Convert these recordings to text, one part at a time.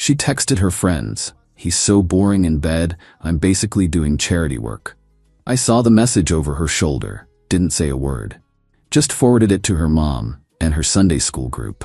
She texted her friends, "He's so boring in bed, I'm basically doing charity work." I saw the message over her shoulder, didn't say a word. Just forwarded it to her mom and her Sunday school group.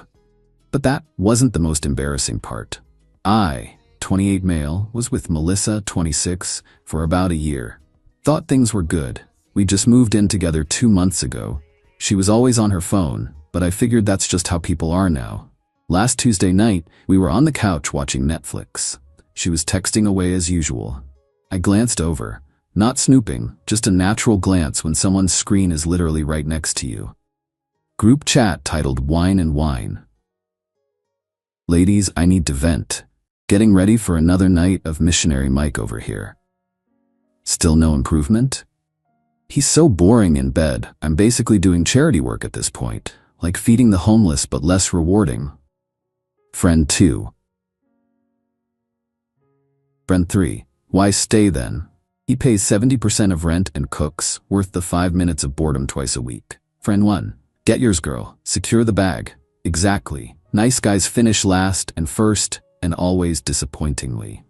But that wasn't the most embarrassing part. I, 28 male, was with Melissa, 26, for about a year. Thought things were good. We just moved in together 2 months ago. She was always on her phone, but I figured that's just how people are now. Last Tuesday night, we were on the couch watching Netflix. She was texting away as usual. I glanced over. Not snooping, just a natural glance when someone's screen is literally right next to you. Group chat titled Wine and Wine. "Ladies, I need to vent. Getting ready for another night of Missionary Mike over here. Still no improvement? He's so boring in bed, I'm basically doing charity work at this point, like feeding the homeless but less rewarding. Friend 2. Friend 3. Why stay then? He pays 70% of rent and cooks, worth the 5 minutes of boredom twice a week. Friend 1. Get yours, girl. Secure the bag. Exactly. Nice guys finish last and first, and always disappointingly.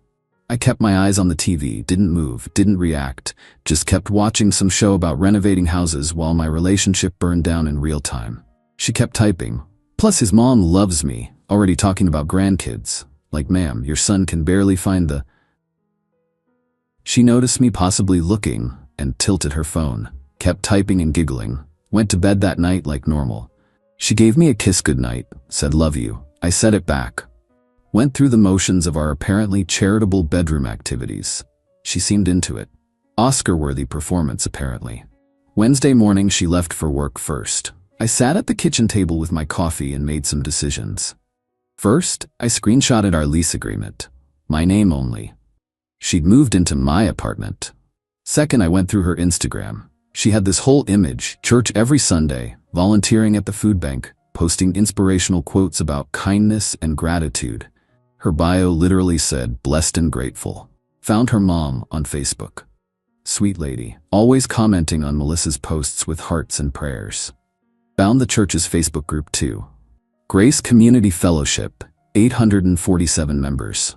I kept my eyes on the TV, didn't move, didn't react, just kept watching some show about renovating houses while my relationship burned down in real time. She kept typing. Plus his mom loves me, already talking about grandkids. Like, ma'am, your son can barely find the... She noticed me possibly looking and tilted her phone, kept typing and giggling, went to bed that night like normal. She gave me a kiss goodnight, said love you. I said it back. Went through the motions of our apparently charitable bedroom activities. She seemed into it. Oscar-worthy performance, apparently. Wednesday morning, she left for work first. I sat at the kitchen table with my coffee and made some decisions. First, I screenshotted our lease agreement. My name only. She'd moved into my apartment. Second, I went through her Instagram. She had this whole image, church every Sunday, volunteering at the food bank, posting inspirational quotes about kindness and gratitude. Her bio literally said, blessed and grateful. Found her mom on Facebook. Sweet lady, always commenting on Melissa's posts with hearts and prayers. Found the church's Facebook group too. Grace Community Fellowship, 847 members.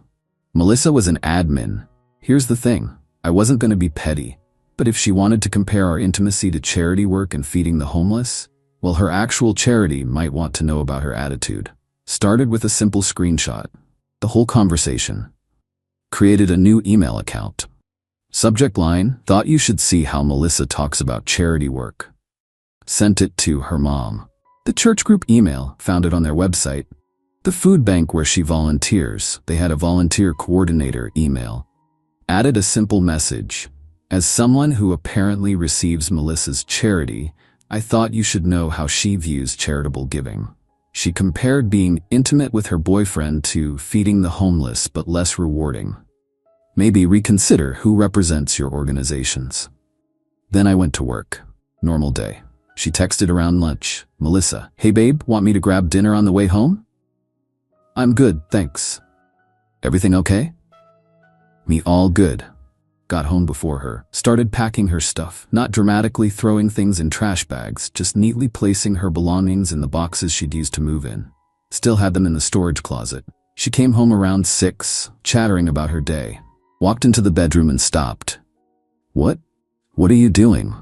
Melissa was an admin. Here's the thing, I wasn't going to be petty, but if she wanted to compare our intimacy to charity work and feeding the homeless, well, her actual charity might want to know about her attitude. Started with a simple screenshot. The whole conversation. Created a new email account. Subject line, thought you should see how Melissa talks about charity work. Sent it to her mom. The church group email, found it on their website. The food bank where she volunteers, they had a volunteer coordinator email. Added a simple message. As someone who apparently receives Melissa's charity, I thought you should know how she views charitable giving. She compared being intimate with her boyfriend to feeding the homeless but less rewarding. Maybe reconsider who represents your organizations. Then I went to work. Normal day. She texted around lunch. Melissa, hey babe, want me to grab dinner on the way home? I'm good, thanks. Everything okay? Me all good. Got home before her, started packing her stuff, not dramatically throwing things in trash bags, just neatly placing her belongings in the boxes she'd used to move in. Still had them in the storage closet. She came home around 6, chattering about her day. Walked into the bedroom and stopped. What? What are you doing?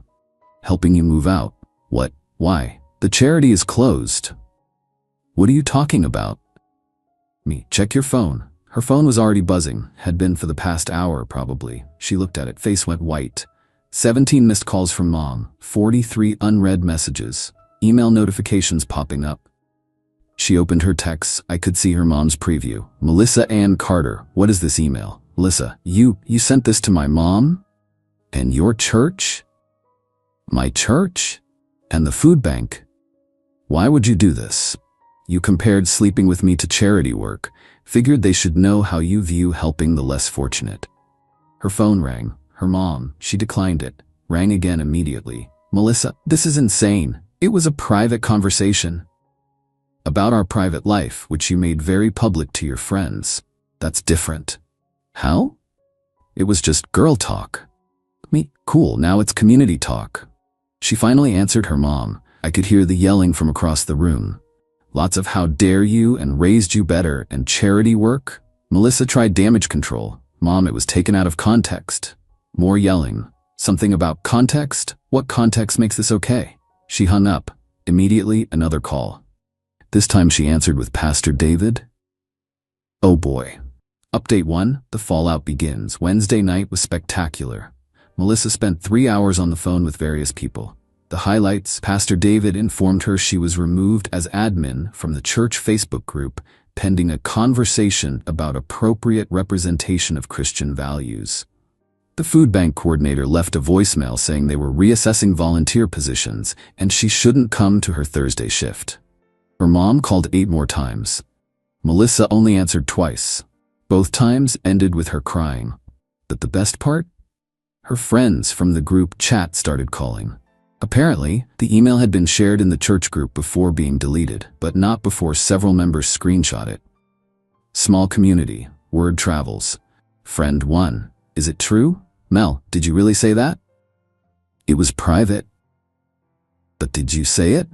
Helping you move out. What? Why? The charity is closed. What are you talking about? Me, check your phone. Her phone was already buzzing, had been for the past hour probably. She looked at it, face went white. 17 missed calls from mom, 43 unread messages, email notifications popping up. She opened her texts, I could see her mom's preview. Melissa Ann Carter, what is this email? Melissa, you sent this to my mom? And your church? My church? And the food bank? Why would you do this? You compared sleeping with me to charity work. Figured they should know how you view helping the less fortunate. Her phone rang. Her mom, she declined it. Rang again immediately. Melissa, this is insane. It was a private conversation. About our private life, which you made very public to your friends. That's different. How? It was just girl talk. Me, cool, now it's community talk. She finally answered her mom. I could hear the yelling from across the room. Lots of how dare you and raised you better and charity work? Melissa tried damage control. Mom, it was taken out of context. More yelling. Something about context? What context makes this okay? She hung up. Immediately, another call. This time she answered with Pastor David. Oh boy. Update 1, the fallout begins. Wednesday night was spectacular. Melissa spent 3 hours on the phone with various people. The highlights: Pastor David informed her she was removed as admin from the church Facebook group, pending a conversation about appropriate representation of Christian values. The food bank coordinator left a voicemail saying they were reassessing volunteer positions and she shouldn't come to her Thursday shift. Her mom called 8 more times. Melissa only answered twice. Both times ended with her crying. But the best part? Her friends from the group chat started calling. Apparently, the email had been shared in the church group before being deleted, but not before several members screenshot it. Small community. Word travels. Friend 1. Is it true? Mel, did you really say that? It was private. But did you say it?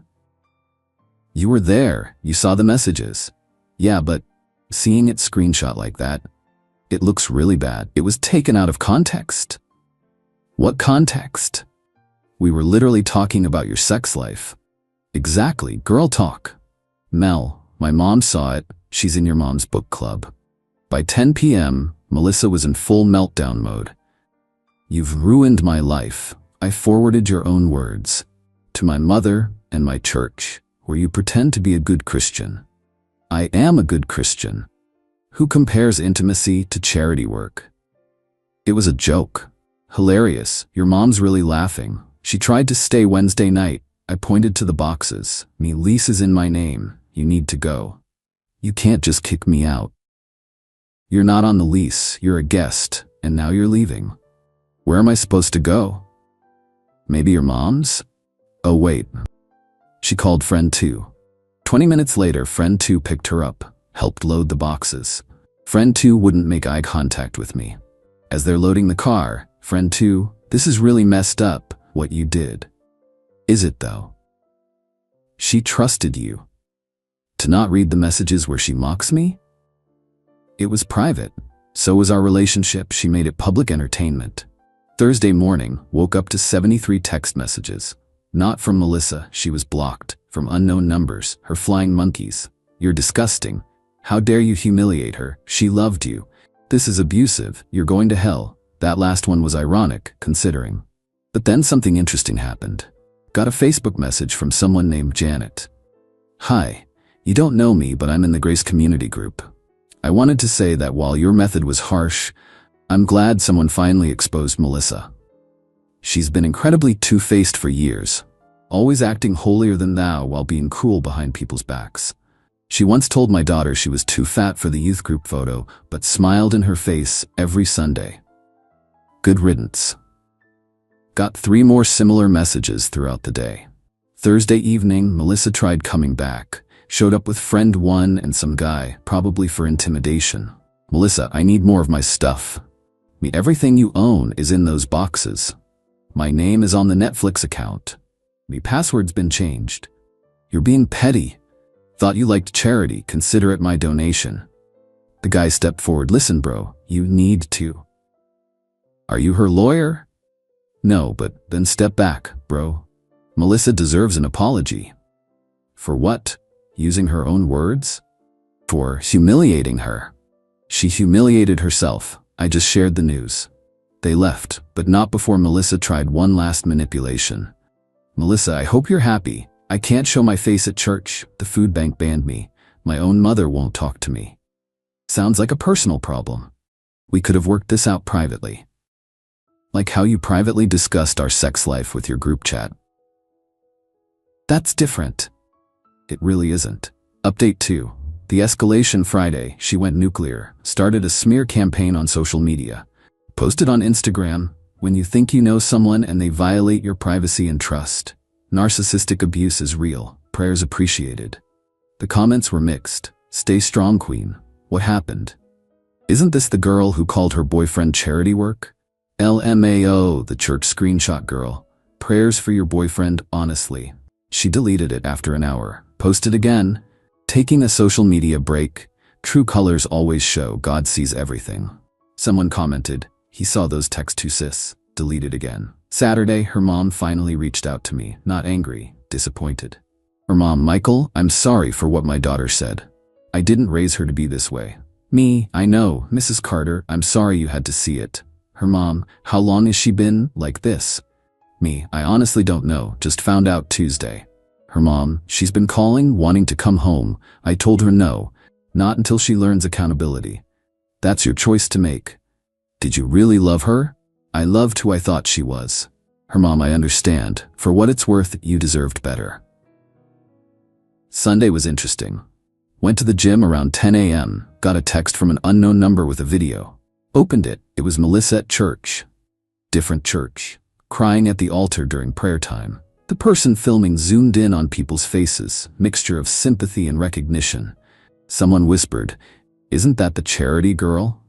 You were there. You saw the messages. Yeah, but seeing it screenshot like that, it looks really bad. It was taken out of context. What context? We were literally talking about your sex life. Exactly, girl talk. Mel, my mom saw it. She's in your mom's book club. By 10 p.m., Melissa was in full meltdown mode. You've ruined my life. I forwarded your own words to my mother and my church, where you pretend to be a good Christian. I am a good Christian. Who compares intimacy to charity work? It was a joke. Hilarious. Your mom's really laughing. She tried to stay Wednesday night. I pointed to the boxes. Me lease is in my name. You need to go. You can't just kick me out. You're not on the lease. You're a guest, and now you're leaving. Where am I supposed to go? Maybe your mom's? Oh wait. She called friend 2. 20 minutes later, friend 2 picked her up, helped load the boxes. Friend 2 wouldn't make eye contact with me. As they're loading the car, friend 2, this is really messed up, what you did. Is it though? She trusted you. To not read the messages where she mocks me? It was private. So was our relationship. She made it public entertainment. Thursday morning, woke up to 73 text messages. Not from Melissa, she was blocked. From unknown numbers, her flying monkeys. You're disgusting. How dare you humiliate her? She loved you. This is abusive. You're going to hell. That last one was ironic, considering. But then something interesting happened. Got a Facebook message from someone named Janet. Hi, you don't know me, but I'm in the Grace Community Group. I wanted to say that while your method was harsh, I'm glad someone finally exposed Melissa. She's been incredibly two-faced for years, always acting holier than thou while being cool behind people's backs. She once told my daughter she was too fat for the youth group photo, but smiled in her face every Sunday. Good riddance. Got 3 more similar messages throughout the day. Thursday evening, Melissa tried coming back. Showed up with friend 1 and some guy, probably for intimidation. Melissa, I need more of my stuff. Everything you own is in those boxes. My name is on the Netflix account. Me password's been changed. You're being petty. Thought you liked charity, consider it my donation. The guy stepped forward. Listen bro, you need to. Are you her lawyer? No, but then step back, bro. Melissa deserves an apology. For what? Using her own words? For humiliating her. She humiliated herself. I just shared the news. They left, but not before Melissa tried one last manipulation. Melissa, I hope you're happy. I can't show my face at church. The food bank banned me. My own mother won't talk to me. Sounds like a personal problem. We could have worked this out privately. Like how you privately discussed our sex life with your group chat. That's different. It really isn't. Update 2. The escalation Friday, she went nuclear, started a smear campaign on social media. Posted on Instagram, when you think you know someone and they violate your privacy and trust. Narcissistic abuse is real, prayers appreciated. The comments were mixed. Stay strong, queen. What happened? Isn't this the girl who called her boyfriend charity work? LMAO, the church screenshot girl. Prayers for your boyfriend, honestly. She deleted it after an hour. Posted again. Taking a social media break. True colors always show God sees everything. Someone commented, he saw those texts too sis. Deleted again. Saturday, her mom finally reached out to me, not angry, disappointed. Her mom, Michael, I'm sorry for what my daughter said. I didn't raise her to be this way. Me, I know, Mrs. Carter, I'm sorry you had to see it. Her mom, how long has she been like this? Me, I honestly don't know, just found out Tuesday. Her mom, she's been calling, wanting to come home. I told her no, not until she learns accountability. That's your choice to make. Did you really love her? I loved who I thought she was. Her mom, I understand. For what it's worth, you deserved better. Sunday was interesting. Went to the gym around 10 a.m., got a text from an unknown number with a video. Opened it, it was Melissa at church. Different church. Crying at the altar during prayer time. The person filming zoomed in on people's faces, mixture of sympathy and recognition. Someone whispered, "Isn't that the charity girl?"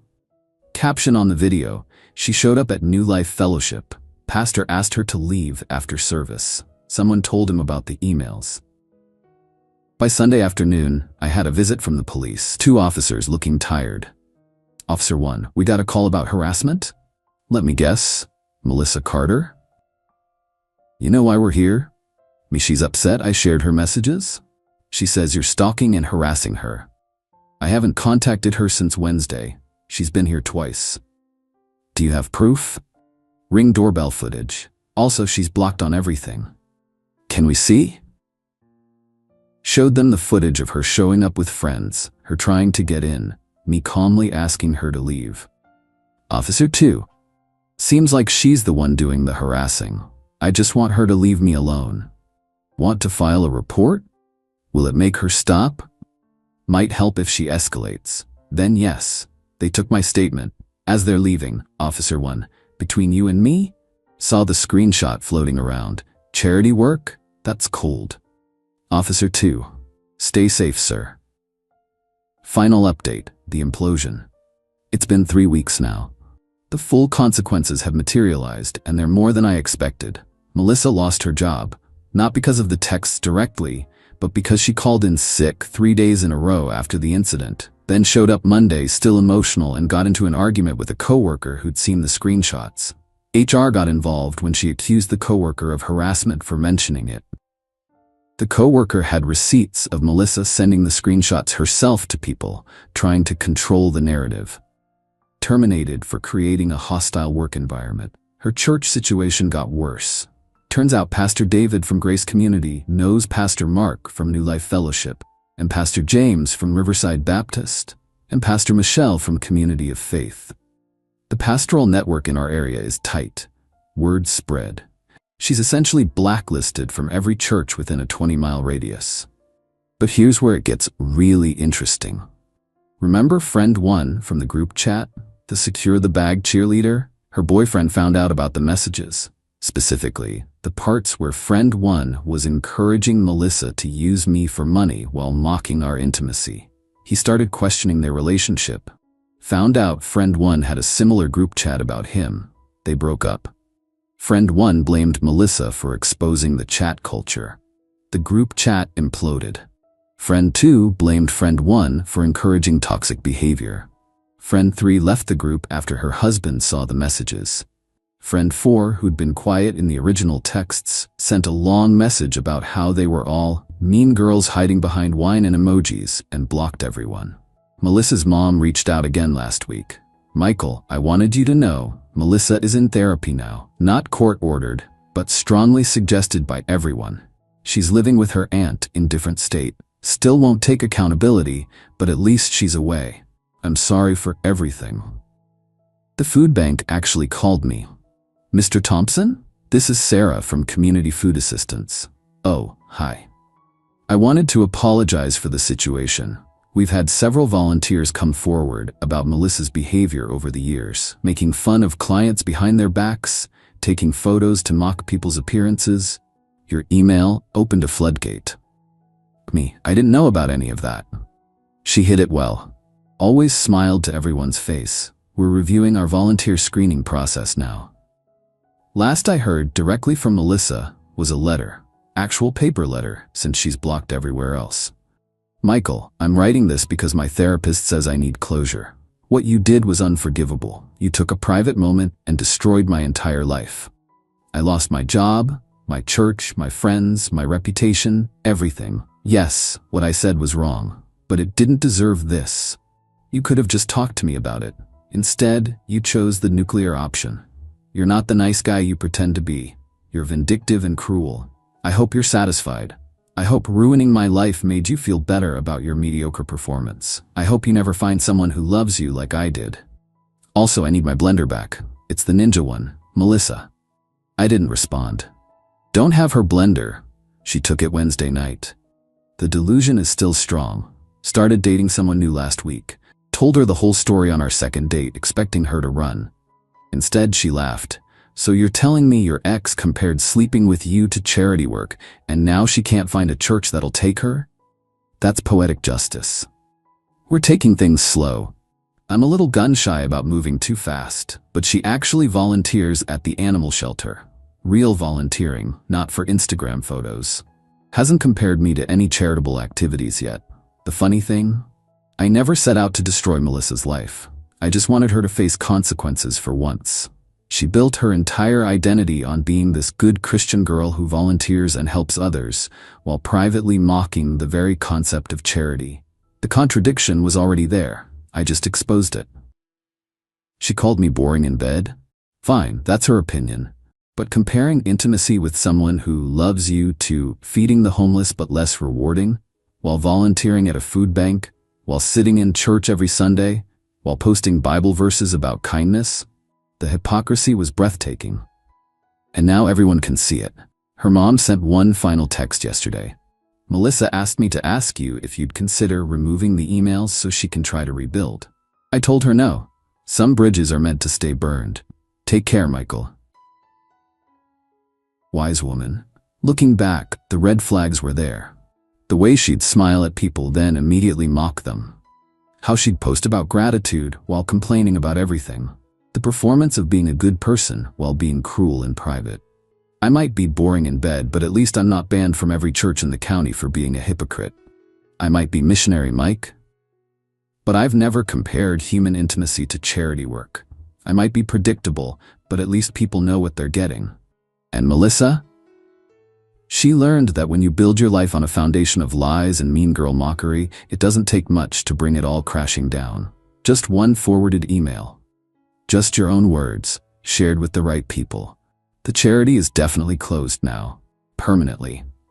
Caption on the video, she showed up at New Life Fellowship. Pastor asked her to leave after service. Someone told him about the emails. By Sunday afternoon, I had a visit from the police. 2 officers looking tired. Officer 1, we got a call about harassment? Let me guess, Melissa Carter? You know why we're here? Me, she's upset I shared her messages? She says you're stalking and harassing her. I haven't contacted her since Wednesday. She's been here twice. Do you have proof? Ring doorbell footage. Also, she's blocked on everything. Can we see? Showed them the footage of her showing up with friends, her trying to get in, me calmly asking her to leave. Officer 2. Seems like she's the one doing the harassing. I just want her to leave me alone. Want to file a report? Will it make her stop? Might help if she escalates. Then yes. They took my statement. As they're leaving, Officer 1, between you and me? Saw the screenshot floating around. Charity work? That's cold. Officer 2. Stay safe, sir. Final update, the implosion. It's been 3 weeks now. The full consequences have materialized, and they're more than I expected. Melissa lost her job, not because of the texts directly, but because she called in sick 3 days in a row after the incident, then showed up Monday still emotional and got into an argument with a coworker who'd seen the screenshots. HR got involved when she accused the coworker of harassment for mentioning it. The coworker had receipts of Melissa sending the screenshots herself to people, trying to control the narrative. Terminated for creating a hostile work environment. Her church situation got worse. Turns out Pastor David from Grace Community knows Pastor Mark from New Life Fellowship, and Pastor James from Riverside Baptist, and Pastor Michelle from Community of Faith. The pastoral network in our area is tight. Word spread. She's essentially blacklisted from every church within a 20-mile radius. But here's where it gets really interesting. Remember friend 1 from the group chat? The Secure the Bag cheerleader? Her boyfriend found out about the messages. Specifically, the parts where friend 1 was encouraging Melissa to use me for money while mocking our intimacy. He started questioning their relationship. Found out friend 1 had a similar group chat about him. They broke up. Friend 1 blamed Melissa for exposing the chat culture. The group chat imploded. Friend 2 blamed friend 1 for encouraging toxic behavior. Friend 3 left the group after her husband saw the messages. Friend 4, who'd been quiet in the original texts, sent a long message about how they were all mean girls hiding behind wine and emojis and blocked everyone. Melissa's mom reached out again last week. Michael, I wanted you to know, Melissa is in therapy now, not court-ordered, but strongly suggested by everyone. She's living with her aunt in different state. Still won't take accountability, but at least she's away. I'm sorry for everything. The food bank actually called me. Mr. Thompson? This is Sarah from Community Food Assistance. Oh, hi. I wanted to apologize for the situation. We've had several volunteers come forward about Melissa's behavior over the years, making fun of clients behind their backs, taking photos to mock people's appearances. Your email opened a floodgate. Me, I didn't know about any of that. She hid it well. Always smiled to everyone's face. We're reviewing our volunteer screening process now. Last I heard directly from Melissa was a letter. Actual paper letter, since she's blocked everywhere else. Michael, I'm writing this because my therapist says I need closure. What you did was unforgivable. You took a private moment and destroyed my entire life. I lost my job, my church, my friends, my reputation, everything. Yes, what I said was wrong, but it didn't deserve this. You could have just talked to me about it. Instead, you chose the nuclear option. You're not the nice guy you pretend to be. You're vindictive and cruel. I hope you're satisfied. I hope ruining my life made you feel better about your mediocre performance. I hope you never find someone who loves you like I did. Also, I need my blender back. It's the ninja one, Melissa. I didn't respond. Don't have her blender. She took it Wednesday night. The delusion is still strong. Started dating someone new last week. Told her the whole story on our second date, expecting her to run. Instead, she laughed. So you're telling me your ex compared sleeping with you to charity work, and now she can't find a church that'll take her? That's poetic justice. We're taking things slow. I'm a little gun-shy about moving too fast, but she actually volunteers at the animal shelter. Real volunteering, not for Instagram photos. Hasn't compared me to any charitable activities yet. The funny thing? I never set out to destroy Melissa's life. I just wanted her to face consequences for once. She built her entire identity on being this good Christian girl who volunteers and helps others, while privately mocking the very concept of charity. The contradiction was already there. I just exposed it. She called me boring in bed? Fine, that's her opinion. But comparing intimacy with someone who loves you to feeding the homeless but less rewarding, while volunteering at a food bank, while sitting in church every Sunday, while posting Bible verses about kindness, the hypocrisy was breathtaking. And now everyone can see it. Her mom sent one final text yesterday. Melissa asked me to ask you if you'd consider removing the emails so she can try to rebuild. I told her no. Some bridges are meant to stay burned. Take care, Michael. Wise woman. Looking back, the red flags were there. The way she'd smile at people then immediately mock them. How she'd post about gratitude while complaining about everything. The performance of being a good person while being cruel in private. I might be boring in bed, but at least I'm not banned from every church in the county for being a hypocrite. I might be missionary Mike, but I've never compared human intimacy to charity work. I might be predictable, but at least people know what they're getting. And Melissa? She learned that when you build your life on a foundation of lies and mean girl mockery, it doesn't take much to bring it all crashing down. Just one forwarded email. Just your own words, shared with the right people. The charity is definitely closed now. Permanently.